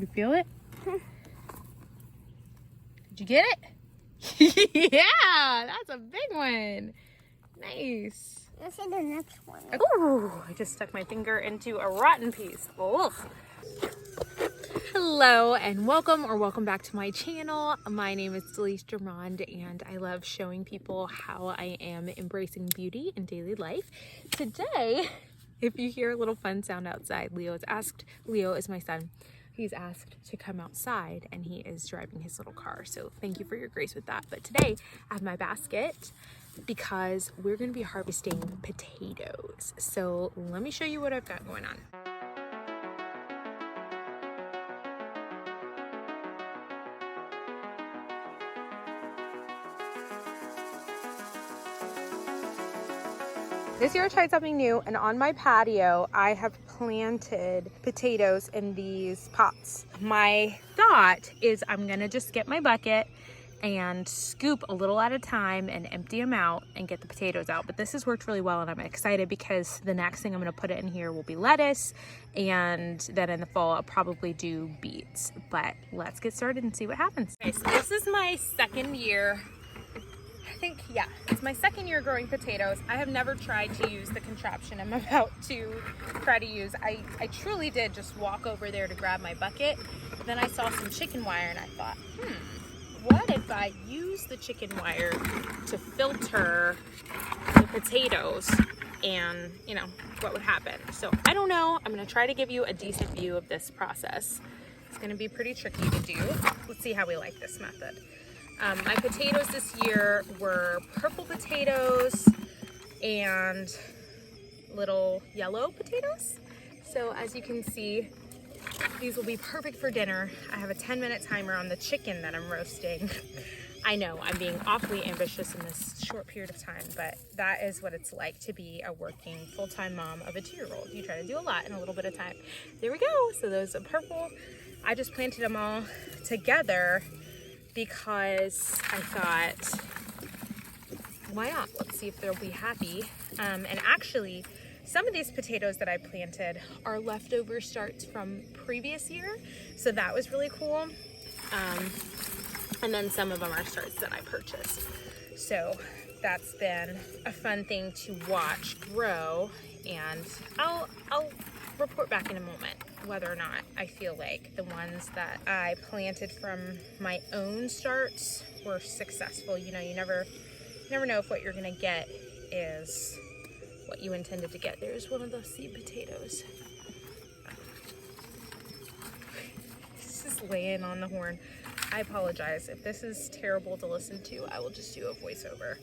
You feel it? Did you get it? Yeah, that's a big one. Nice. Let's see the next one. Ooh, I just stuck my finger into a rotten piece. Ugh. Hello and welcome back to my channel. My name is Delise Germond and I love showing people how I am embracing beauty in daily life. Today, if you hear a little fun sound outside, Leo is my son. He's asked to come outside and he is driving his little car. So thank you for your grace with that. But today I have my basket because we're going to be harvesting potatoes. So let me show you what I've got going on. This year I tried something new, and on my patio I have planted potatoes in these pots. My thought is I'm gonna just get my bucket and scoop a little at a time and empty them out and get the potatoes out. But this has worked really well and I'm excited because the next thing I'm gonna put in here will be lettuce, and then in the fall I'll probably do beets. But let's get started and see what happens. Okay, so this is my second year. It's my second year growing potatoes. I have never tried to use the contraption I'm about to try to use. I truly did just walk over there to grab my bucket. Then I saw some chicken wire and I thought, what if I use the chicken wire to filter the potatoes, and what would happen? So I don't know. I'm gonna try to give you a decent view of this process. It's gonna be pretty tricky to do. Let's see how we like this method. My potatoes this year were purple potatoes and little yellow potatoes. So as you can see, these will be perfect for dinner. I have a 10-minute timer on the chicken that I'm roasting. I know I'm being awfully ambitious in this short period of time, but that is what it's like to be a working full-time mom of a 2-year-old. You try to do a lot in a little bit of time. There we go. So those are purple. I just planted them all together because I thought, why not? Let's see if they'll be happy. And actually, some of these potatoes that I planted are leftover starts from previous year. So that was really cool. And then some of them are starts that I purchased. So that's been a fun thing to watch grow. And I'll report back in a moment whether or not I feel like the ones that I planted from my own starts were successful. You never know if what you're gonna get is what you intended to get. There's one of those seed potatoes. This is laying on the horn. I apologize if this is terrible to listen to. I will just do a voiceover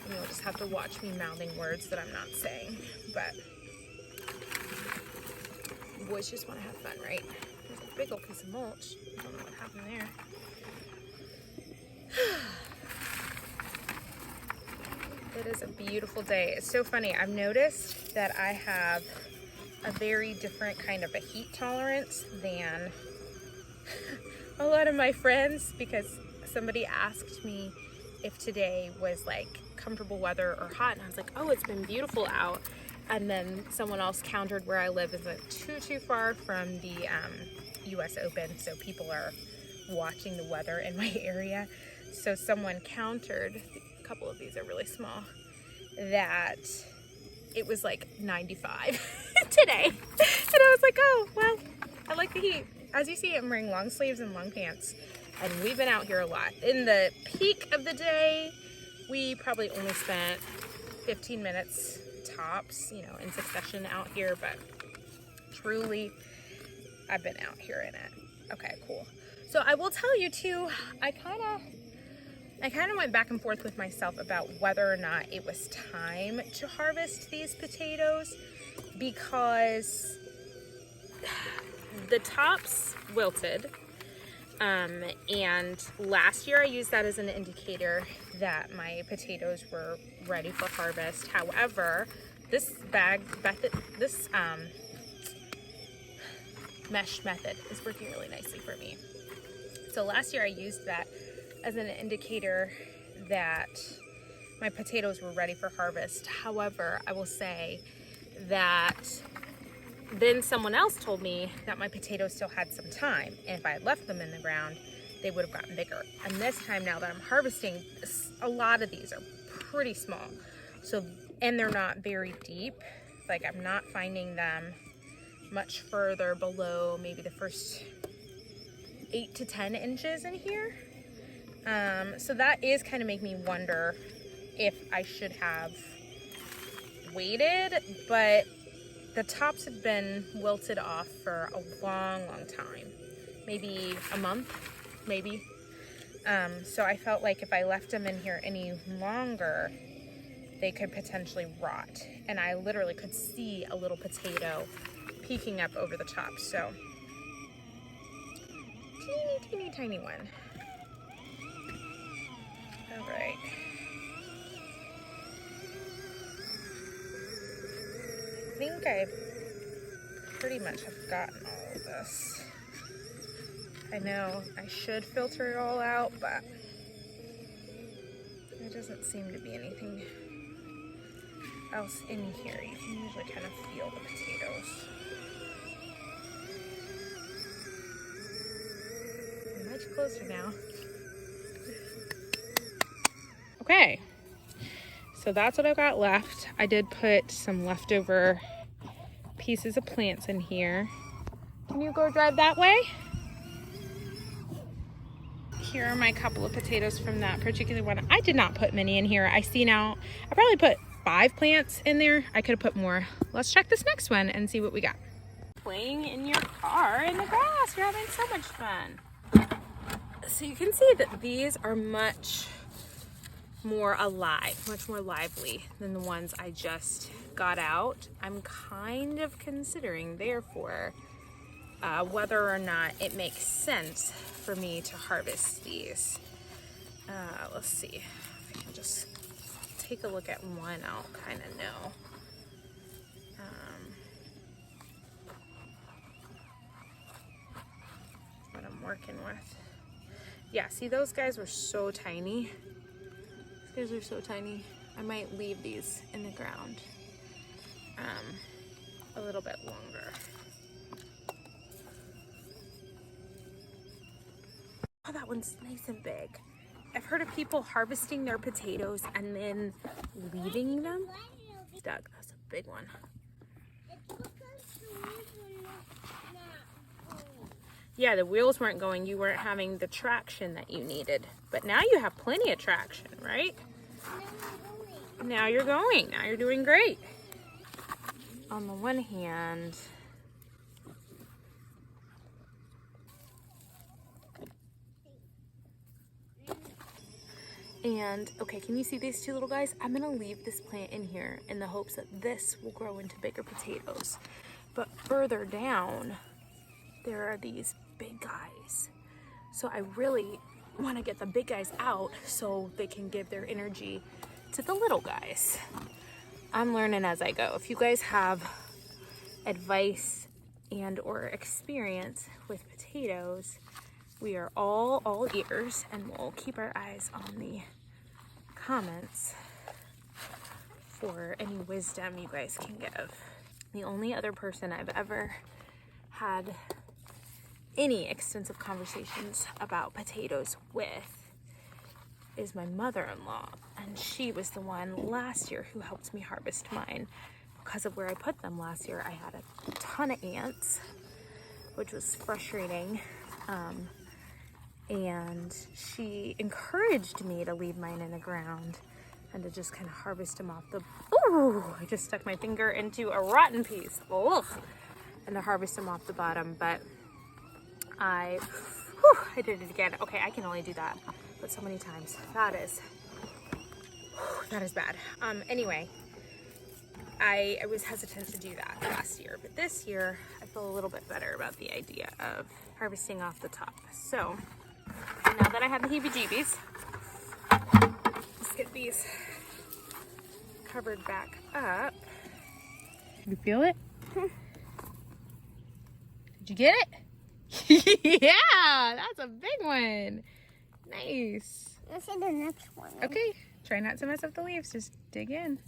and you'll just have to watch me mouthing words that I'm not saying. But boys just want to have fun, right? There's a big old piece of mulch. I don't know what happened there. It is a beautiful day. It's so funny. I've noticed that I have a very different kind of a heat tolerance than a lot of my friends, because somebody asked me if today was like comfortable weather or hot, and I was like, oh, it's been beautiful out. And then someone else countered where I live isn't too far from the US Open, so people are watching the weather in my area. So someone countered, a couple of these are really small, that it was like 95 today. And I was like, oh, well, I like the heat. As you see, I'm wearing long sleeves and long pants, and we've been out here a lot. In the peak of the day, we probably only spent 15 minutes tops, in succession out here, but truly I've been out here in it. Okay, cool. So I will tell you too, I kind of went back and forth with myself about whether or not it was time to harvest these potatoes, because the tops wilted, and last year I used that as an indicator that my potatoes were ready for harvest. However, this mesh method is working really nicely for me. So last year I used that as an indicator that my potatoes were ready for harvest. However, I will say that then someone else told me that my potatoes still had some time, and if I had left them in the ground, they would have gotten bigger. And this time, now that I'm harvesting, a lot of these are pretty small. So, and they're not very deep. Like, I'm not finding them much further below maybe the first 8 to 10 inches in here. So that is kind of making me wonder if I should have waited, but the tops have been wilted off for a long time, maybe a month, maybe. So I felt like if I left them in here any longer, they could potentially rot. And I literally could see a little potato peeking up over the top. So teeny tiny one. All right. I think I pretty much have gotten all of this. I know I should filter it all out, but there doesn't seem to be anything else in here. You can usually kind of feel the potatoes. I'm much closer now. Okay, so that's what I've got left. I did put some leftover pieces of plants in here. Can you go drive that way? Here are my couple of potatoes from that particular one. I did not put many in here. I see now, I probably put 5 plants in there. I could have put more. Let's check this next one and see what we got. Playing in your car in the grass. You're having so much fun. So you can see that these are much more alive, much more lively than the ones I just got out. I'm kind of considering, therefore, whether or not it makes sense for me to harvest these. Let's see if I can just take a look at one. I'll kind of know. What I'm working with. Yeah, see, those guys were so tiny. These guys are so tiny. I might leave these in the ground a little bit longer. Oh, that one's nice and big. I've heard of people harvesting their potatoes and then leaving them. Doug, that's a big one. Yeah, the wheels weren't going. You weren't having the traction that you needed. But now you have plenty of traction, right? Now you're going. Now you're doing great. On the one hand, and okay, can you see these two little guys? I'm gonna leave this plant in here in the hopes that this will grow into bigger potatoes. But further down, there are these big guys. So I really want to get the big guys out so they can give their energy to the little guys. I'm learning as I go. If you guys have advice and or experience with potatoes, we are all ears, and we'll keep our eyes on the comments for any wisdom you guys can give. The only other person I've ever had any extensive conversations about potatoes with is my mother-in-law, and she was the one last year who helped me harvest mine. Because of where I put them last year, I had a ton of ants, which was frustrating, and she encouraged me to leave mine in the ground and to just kind of harvest them off the, ooh, I just stuck my finger into a rotten piece, ugh, and to harvest them off the bottom. But I did it again. Okay, I can only do that, but so many times. That is bad. Anyway, I was hesitant to do that last year, but this year I feel a little bit better about the idea of harvesting off the top. So now that I have the heebie-jeebies, let's get these covered back up. You feel it? Did you get it? Yeah, that's a big one. Nice. Let's see the next one. Okay, try not to mess up the leaves. Just dig in.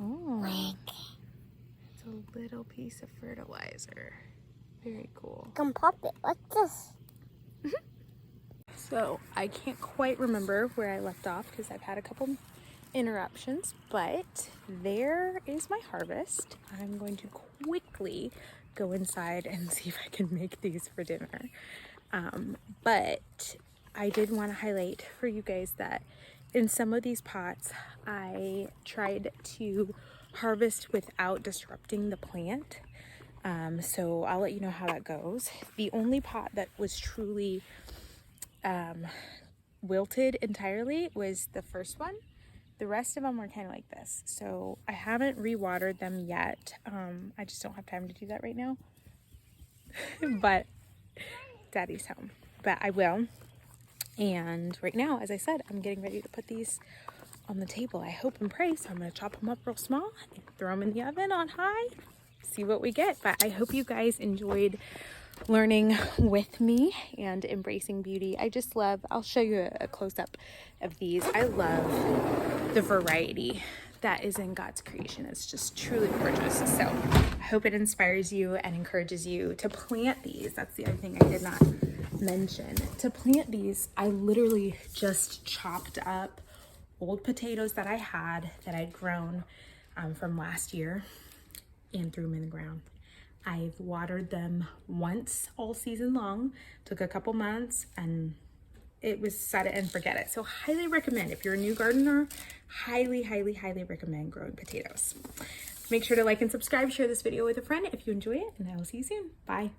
Oh, it's a little piece of fertilizer. Very cool. Come pop it. What's this? So I can't quite remember where I left off because I've had a couple interruptions, but there is my harvest. I'm going to quickly go inside and see if I can make these for dinner. But I did want to highlight for you guys that in some of these pots, I tried to harvest without disrupting the plant. So I'll let you know how that goes. The only pot that was truly wilted entirely was the first one. The rest of them were kind of like this. So I haven't rewatered them yet. I just don't have time to do that right now. But Daddy's home. But I will. And right now, as I said, I'm getting ready to put these on the table. I hope and pray. So I'm going to chop them up real small and throw them in the oven on high. See what we get. But I hope you guys enjoyed learning with me and embracing beauty. I just love, I'll show you a close-up of these. I love the variety that is in God's creation. It's just truly gorgeous. So I hope it inspires you and encourages you to plant these. That's the other thing I did not mention. To plant these, I literally just chopped up old potatoes that I had that I'd grown from last year and threw them in the ground. I've watered them once all season long, took a couple months, and it was set it and forget it. So highly recommend, if you're a new gardener, highly, highly, highly recommend growing potatoes. Make sure to like and subscribe, share this video with a friend if you enjoy it, and I will see you soon. Bye.